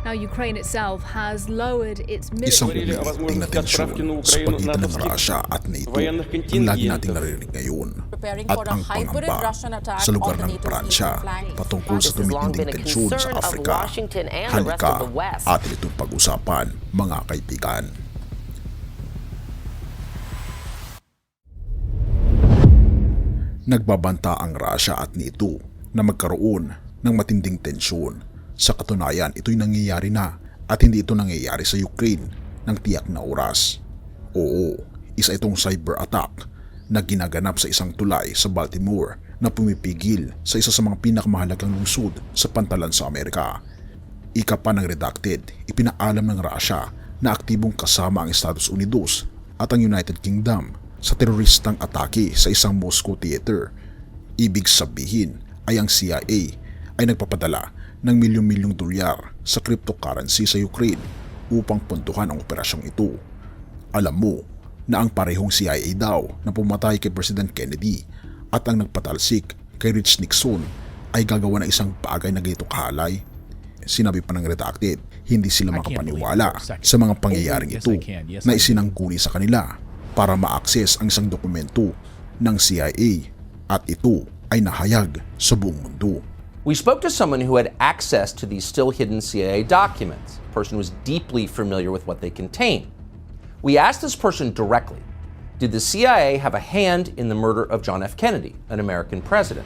Now, Ukraine itself has lowered its Isang military. umiiting na tensyon sa pagitan ng Russia at NATO ang lagi nating narinig ngayon at ang pangamba sa lugar ng Pransya patungkol sa tumitinding tensyon sa Afrika. Halika, atin itong pag-usapan, mga kaibigan. Nagbabanta ang Russia at NATO na magkaroon ng matinding tensyon. Sa katunayan, ito'y nangyayari na at hindi ito nangyayari sa Ukraine ng tiyak na oras. Oo, isa itong cyber attack na ginaganap sa isang tulay sa Baltimore na pumipigil sa isa sa mga pinakamahalagang lungsod sa pantalan sa Amerika. Ika pa ng redacted, ipinaalam ng Russia na aktibong kasama ang Estados Unidos at ang United Kingdom sa teroristang atake sa isang Moscow theater. Ibig sabihin ay ang CIA ay nagpapadala ng milyong-milyong dolyar sa cryptocurrency sa Ukraine upang puntuhan ang operasyong ito. Alam mo na ang parehong CIA daw na pumatay kay President Kennedy at ang nagpatalsik kay Rich Nixon ay gagawa ng isang bagay na ganito kahalay? Sinabi pa ng redacted, hindi sila makapaniwala sa mga pangyayaring ito na isinangguni sa kanila para ma-access ang isang dokumento ng CIA at ito ay nahayag sa buong mundo. We spoke to someone who had access to these still hidden CIA documents, a person who was deeply familiar with what they contain. We asked this person directly, did the CIA have a hand in the murder of John F. Kennedy, an American president?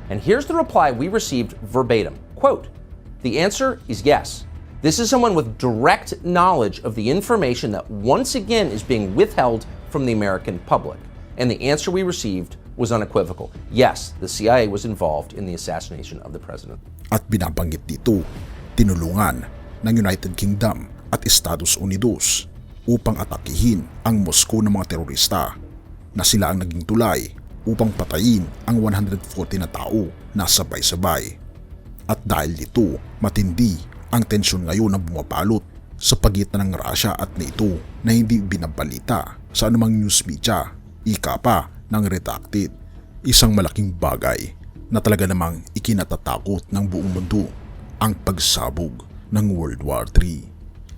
And here's the reply we received verbatim, quote, "The answer is yes. This is someone with direct knowledge of the information that once again is being withheld from the American public." And the answer we received was unequivocal. Yes, the CIA was involved in the assassination of the president. At binabanggit dito, tinulungan ng United Kingdom at Estados Unidos upang atakihin ang Moscow ng mga terorista na sila ang naging tulay upang patayin ang 140 na tao na sabay-sabay. At dahil dito, matindi ang tensyon ngayon na bumabalot sa pagitan ng Russia at NATO na hindi binabalita sa anumang news media, ika pa ng redacted. Isang malaking bagay na talaga namang ikinatatakot ng buong mundo, ang pagsabog ng World War III.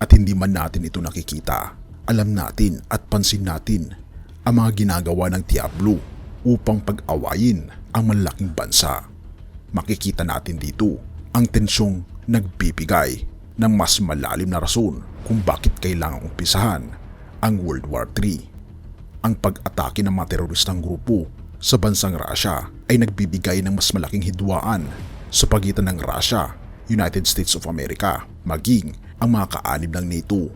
At hindi man natin ito nakikita, alam natin at pansin natin ang mga ginagawa ng Diablo upang pag-awayin ang malalaking bansa. Makikita natin dito ang tensyong nagbibigay ng mas malalim na rason kung bakit kailangang umpisahan ang World War III. Ang pag-atake ng mga teroristang grupo sa bansang Russia ay nagbibigay ng mas malaking hidwaan sa pagitan ng Russia, United States of America, maging ang mga kaanib ng NATO.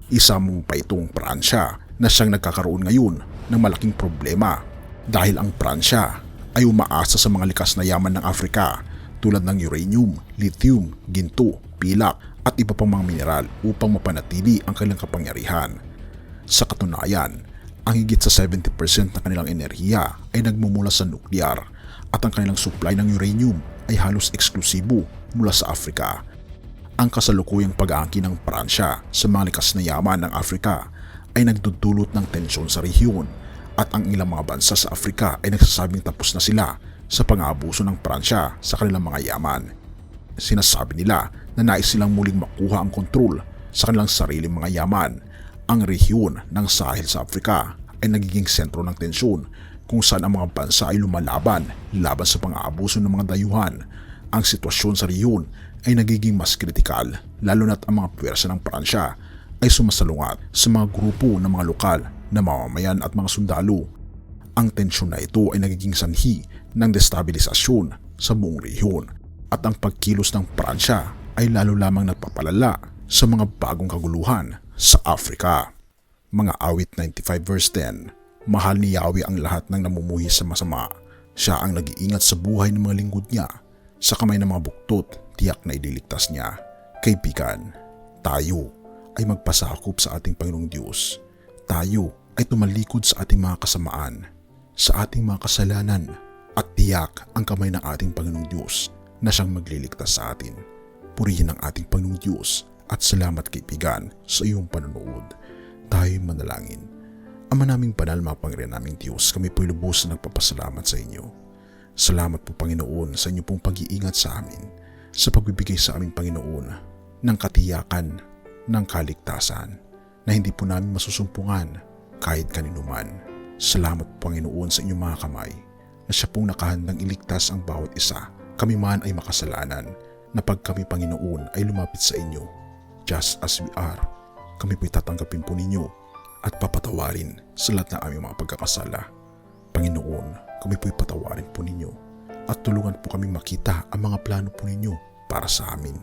Isa mong pa itong Pransya na siyang nagkakaroon ngayon ng malaking problema dahil ang Pransya ay umaasa sa mga likas na yaman ng Afrika tulad ng uranium, lithium, ginto, pilak at iba pang mga mineral upang mapanatili ang kanilang kapangyarihan. Sa katunayan, ang higit sa 70% ng kanilang enerhiya ay nagmumula sa nuklear at ang kanilang supply ng uranium ay halos eksklusibo mula sa Afrika. Ang kasalukuyang pag-aangkin ng Pransya sa mga likas na yaman ng Afrika ay nagdudulot ng tensyon sa rehiyon at ang ilang mga bansa sa Afrika ay nagsasabing tapos na sila sa pang-aabuso ng Pransya sa kanilang mga yaman. Sinasabi nila na nais silang muling makuha ang kontrol sa kanilang sariling mga yaman. Ang rehiyon ng Sahel sa Afrika ay nagiging sentro ng tensyon kung saan ang mga bansa ay lumalaban laban sa pang-aabuso ng mga dayuhan. Ang sitwasyon sa rehiyon ay nagiging mas kritikal lalo na't ang mga puwersa ng Pransya ay sumasalungat sa mga grupo ng mga lokal na mamamayan at mga sundalo. Ang tensyon na ito ay nagiging sanhi ng destabilisasyon sa buong rehiyon at ang pagkilos ng Pransya ay lalo lamang nagpapalala sa mga bagong kaguluhan sa Afrika. Mga awit 95 verse 10, mahal ni Yahweh ang lahat ng namumuhi sa masama. Siya ang nag-iingat sa buhay ng mga lingkod niya. Sa kamay ng mga buktot, tiyak na ililigtas niya. Kaibigan, tayo ay magpasakop sa ating Panginoong Diyos. Tayo ay tumalikod sa ating mga kasamaan, sa ating mga kasalanan, at tiyak ang kamay ng ating Panginoong Diyos na siyang magliligtas sa atin. Purihin ang ating Panginoong Diyos at salamat kaibigan sa iyong panonood. Tayo'y manalangin. Ama naming banal, mapangirian naming Diyos, kami po'y lubos na nagpapasalamat sa inyo. Salamat po Panginoon sa inyo pong pag-iingat sa amin, sa pagbibigay sa aming Panginoon ng katiyakan ng kaligtasan na hindi po namin masusumpungan kahit kanino man. Salamat Panginoon sa inyong mga kamay na siya pong nakahandang iligtas ang bawat isa. Kami man ay makasalanan na pag kami Panginoon ay lumapit sa inyo, just as we are, kami po'y tatanggapin po ninyo at papatawarin sa lahat ng aming mga pagkakasala. Panginoon, kami po'y patawarin po ninyo at tulungan po kaming makita ang mga plano po ninyo para sa amin.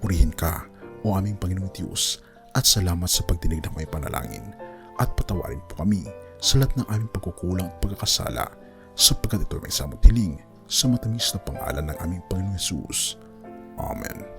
Purihin ka, o aming Panginoong Diyos, at salamat sa pagdinig ng may panalangin at patawarin po kami sa lahat ng aming pagkukulang at pagkakasala sapagkat ito ay may samot hiling sa matamis na pangalan ng aming Panginoong Hesus. Amen.